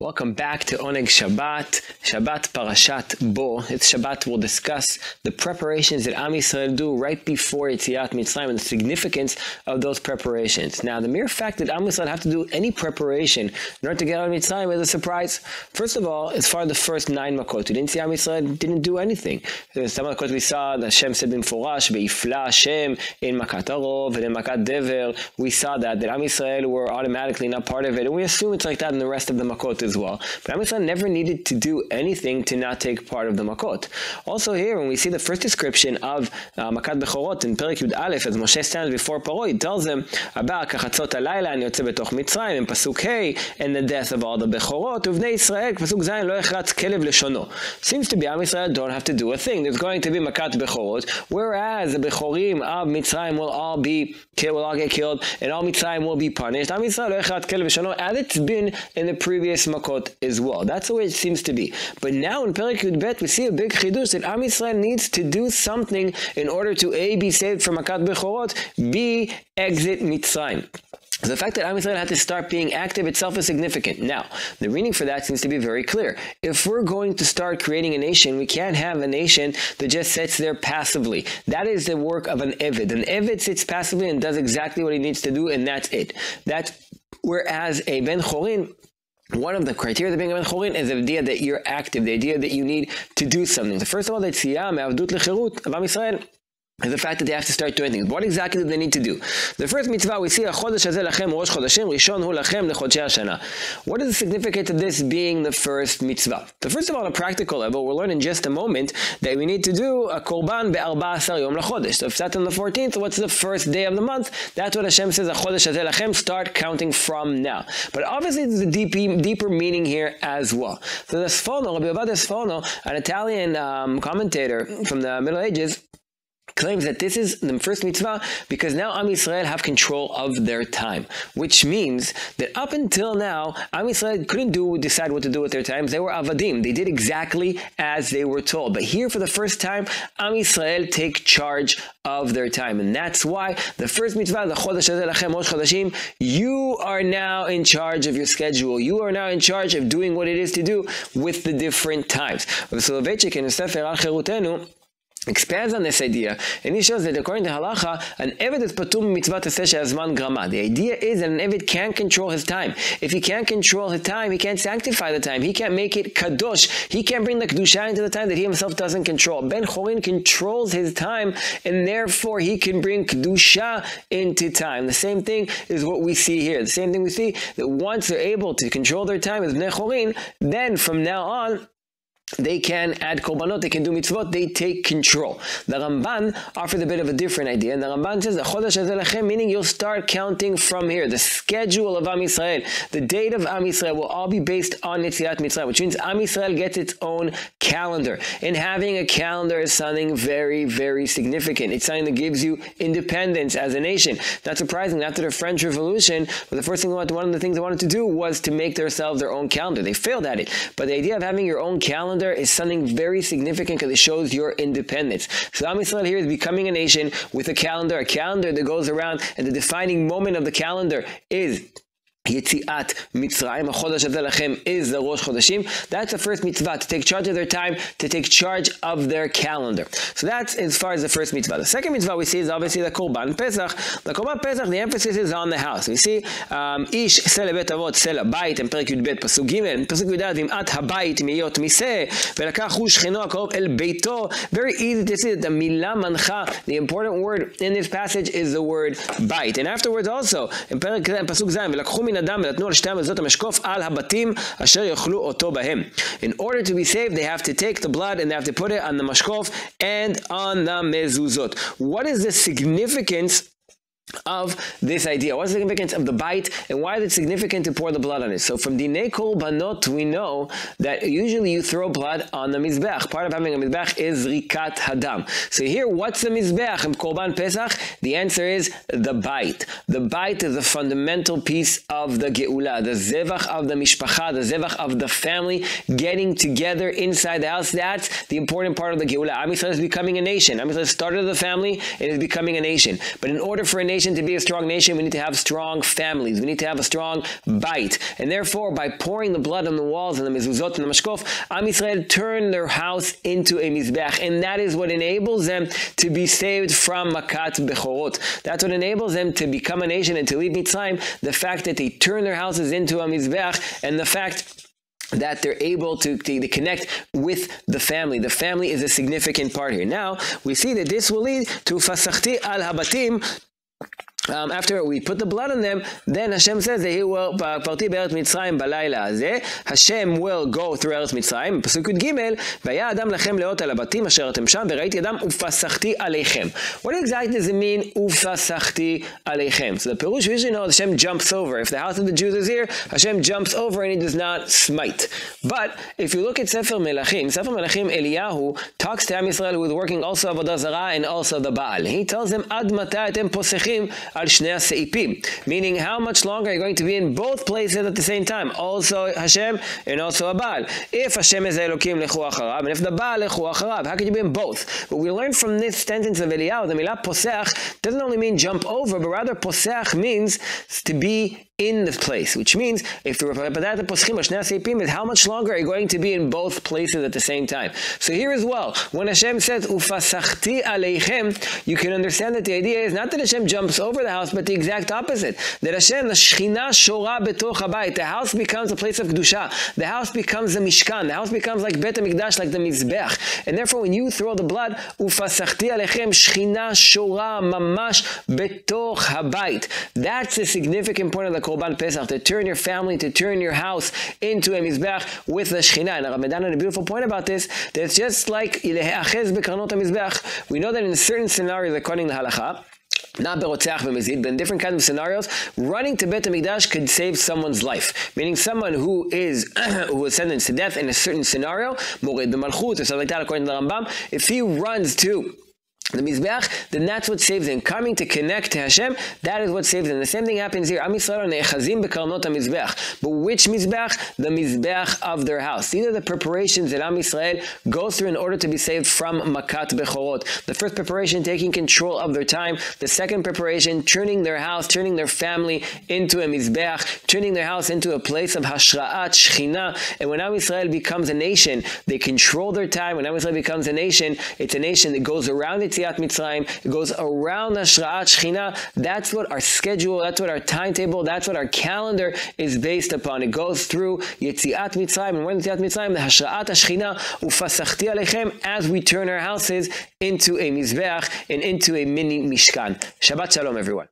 Welcome back to Oneg Shabbat, Shabbat Parashat Bo. It's Shabbat we'll discuss the preparations that Am Yisrael do right before Yetziat Mitzraim and the significance of those preparations. Now, the mere fact that Am Yisrael have to do any preparation in order to get out of Mitzrayim is a surprise. First of all, as far as the first 9 makot, we didn't see Am Yisrael didn't do anything. Some makot we saw, the Hashem said b'mfurash, be'ifla Hashem, in Makat Arov, and in Makat Dever, we saw that Am Yisrael were automatically not part of it, and we assume it's like that in the rest of the makot as well. But Am Yisrael never needed to do anything to not take part of the makot. Also here, when we see the first description of Makat Bechorot in Perek Yud Aleph, as Moshe stands before Paro, he tells them about Kachatzot Alayla, and Yotze Betoch Mitzrayim, and Pasuk Hey, and the death of all the Bechorot, Uvnei Yisrael, Pasuk Zayin, Lo Echatz Kelev Leshono. Seems to be Am Yisrael don't have to do a thing. There's going to be Makat Bechorot, whereas the Bechorim of Mitzrayim will all get killed, and all Mitzrayim will be punished. Am Yisrael Lo Echatz Kelev Leshono, as it's been in the previous makot as well. That's the way it seems to be. But now in Perek Yud Bet, we see a big chidush that Am Yisrael needs to do something in order to A, be saved from Makat Bechorot, B, exit Mitzrayim. The fact that Am Yisrael had to start being active itself is significant. Now, the reading for that seems to be very clear. If we're going to start creating a nation, we can't have a nation that just sits there passively. That is the work of an Eved. An Eved sits passively and does exactly what he needs to do, and that's it. Whereas a Ben Chorin, one of the criteria of being a Ben Chorin is the idea that you're active, the idea that you need to do something. So first of all, the Tziyah me'avdut lecherut of Am Yisrael is the fact that they have to start doing things. What exactly do they need to do? The first mitzvah we see, Chodesh hazeh lachem rosh chodashim, rishon hu lachem lechodshei hashana. What is the significance of this being the first mitzvah? So first of all, on a practical level, we'll learn in just a moment that we need to do a korban be'arba'asar yom lachodesh. So if that's on the 14th, what's the first day of the month? That's what Hashem says, Chodesh hazeh lachem, start counting from now. But obviously there's a deeper meaning here as well. So the Sforno, Rabbi Sforno, an Italian commentator from the Middle Ages, claims that this is the first mitzvah because now Am Yisrael have control of their time, which means that up until now, Am Yisrael couldn't decide what to do with their time. They were avadim. They did exactly as they were told. But here, for the first time, Am Yisrael take charge of their time. And that's why the first mitzvah, the Chodesh hazeh lachem rosh chodashim, you are now in charge of your schedule. You are now in charge of doing what it is to do with the different times. Soloveitchik in the Sacher al Cherutenu expands on this idea, and he shows that according to halacha, an Eved is patum mitzvah taseh she'azman grama. The idea is that an Eved can't control his time. If he can't control his time, he can't sanctify the time. He can't make it kadosh. He can't bring the kedusha into the time that he himself doesn't control. Ben Chorin controls his time, and therefore he can bring kedusha into time. The same thing is what we see here. The same thing we see, that once they're able to control their time as Bnei Chorin, then from now on, they can add korbanot, they can do mitzvot, they take control. The Ramban offers a bit of a different idea, and the Ramban says, Chodesh hazeh lachem, meaning you'll start counting from here. The schedule of Am Yisrael, the date of Am Yisrael will all be based on Yetziat Mitzrayim, which means Am Yisrael gets its own calendar. And having a calendar is something very, very significant. It's something that gives you independence as a nation. Not surprising, after the French Revolution, one of the things they wanted to do was to make themselves their own calendar. They failed at it. But the idea of having your own calendar is something very significant because it shows your independence. So Am Yisrael here is becoming a nation with a calendar that goes around, and the defining moment of the calendar is Yetziat Mitzraim. Chodesh hazeh lachem is the Rosh Chodashim. That's the first mitzvah, to take charge of their time, to take charge of their calendar. So that's as far as the first mitzvah. The second mitzvah we see is obviously the Korban Pesach. The Korban Pesach, the emphasis is on the house. We see Ish sel lebet avot sel habayit in Perek Yud Bet Pasuk Gimel, Pasuk Yud Aleph Vim'at habayit miyot miseh velakach hu shcheno hakarov el beito. Very easy to see that the milah mancha, the important word in this passage, is the word bayit. And afterwards also in Pasuk Zayin velakchu in order to be saved, they have to take the blood and they have to put it on the mashkof and on the mezuzot. What is the significance of this idea? What's the significance of the bite, and why is it significant to pour the blood on it? So from Dinei Korbanot, we know that usually you throw blood on the Mizbeach. Part of having a Mizbeach is Rikat Hadam. So here, what's the Mizbeach in Korban Pesach? The answer is the bite. The bite is the fundamental piece of the Geula, the Zevach of the Mishpacha, the Zevach of the family getting together inside the house. That's the important part of the Geula. Am Yisrael is becoming a nation. Am Yisrael started the family and is becoming a nation. But in order for a nation, to be a strong nation, we need to have strong families. We need to have a strong bite. And therefore, by pouring the blood on the walls and the mezuzot and the mashkof, Am Yisrael turn their house into a mizbeach. And that is what enables them to be saved from makat bechorot. That's what enables them to become a nation and to leave Mitzrayim. The fact that they turn their houses into a mizbeach, and the fact that they're able to connect with the family. The family is a significant part here. Now, we see that this will lead to fasachti al habatim. After we put the blood on them, then Hashem says that He will parti be'eretz Mitzrayim balayla hazeh. Hashem will go through eretz Mitzrayim. Pasuk Gimel, vaya adam lachem leot al habatim asher atem sham v'raiti adam ufasachti aleichem. What exactly does it mean ufasachti aleichem? So the Perush usually knows Hashem jumps over. If the house of the Jews is here, Hashem jumps over and He does not smite. But if you look at Sefer Melachim, Eliyahu talks to Am Yisrael who is working also Avodah Zarah and also the Baal. He tells them ad matay atem posechim al shnei seipim, meaning how much longer are you going to be in both places at the same time, also Hashem and also a Baal? If Hashem is Elokim lechu acharav, and if the Baal lechu acharav, how can you be in both? But we learn from this sentence of Eliyahu, the milah posech doesn't only mean jump over, but rather posech means to be in this place, which means if the posechim is how much longer are you going to be in both places at the same time. So here as well, when Hashem says ufasachti aleichem, you can understand that the idea is not that Hashem jumps over the house, but the exact opposite. That Hashem, the Shechina shora betoch habayit, the house becomes a place of kedusha. The house becomes the mishkan. The house becomes like Bet HaMikdash, like the mizbeach. And therefore, when you throw the blood, ufasachti aleichem, Shechina shora mamash betoch habayit. That's a significant point of the Korban Pesach, to turn your family, to turn your house into a mizbeach with the Shechina. And Rabbi had a beautiful point about this, that it's just like we know that in certain scenarios, according to halakha, not berotzeach v'mezid, but in different kinds of scenarios, running to Bet HaMikdash could save someone's life. Meaning someone who was sentenced to death in a certain scenario, mored b'malchut or something like that, according to the Rambam, if he runs to the mizbeach, then that's what saves him. Coming to connect to Hashem, that is what saves him. The same thing happens here. Am Yisrael ne'echazim bekarnot ha-mizbeach. But which mizbeach? The mizbeach of their house. These are the preparations that Am Yisrael goes through in order to be saved from makat bechorot. The first preparation, taking control of their time. The second preparation, turning their house, turning their family into a mizbeach, turning their house into a place of hashra'at shechina. And when Am Yisrael becomes a nation, they control their time. When Am Yisrael becomes a nation, it's a nation that goes around Yetziat Mitzraim, it goes around Hashra'at Shechina. That's what our schedule, that's what our timetable, that's what our calendar is based upon. It goes through Yetziat Mitzraim, and when Yetziat Mitzraim, the Hashra'at Shechina, ufasachti aleichem, as we turn our houses into a mizbeach and into a mini mishkan. Shabbat shalom, everyone.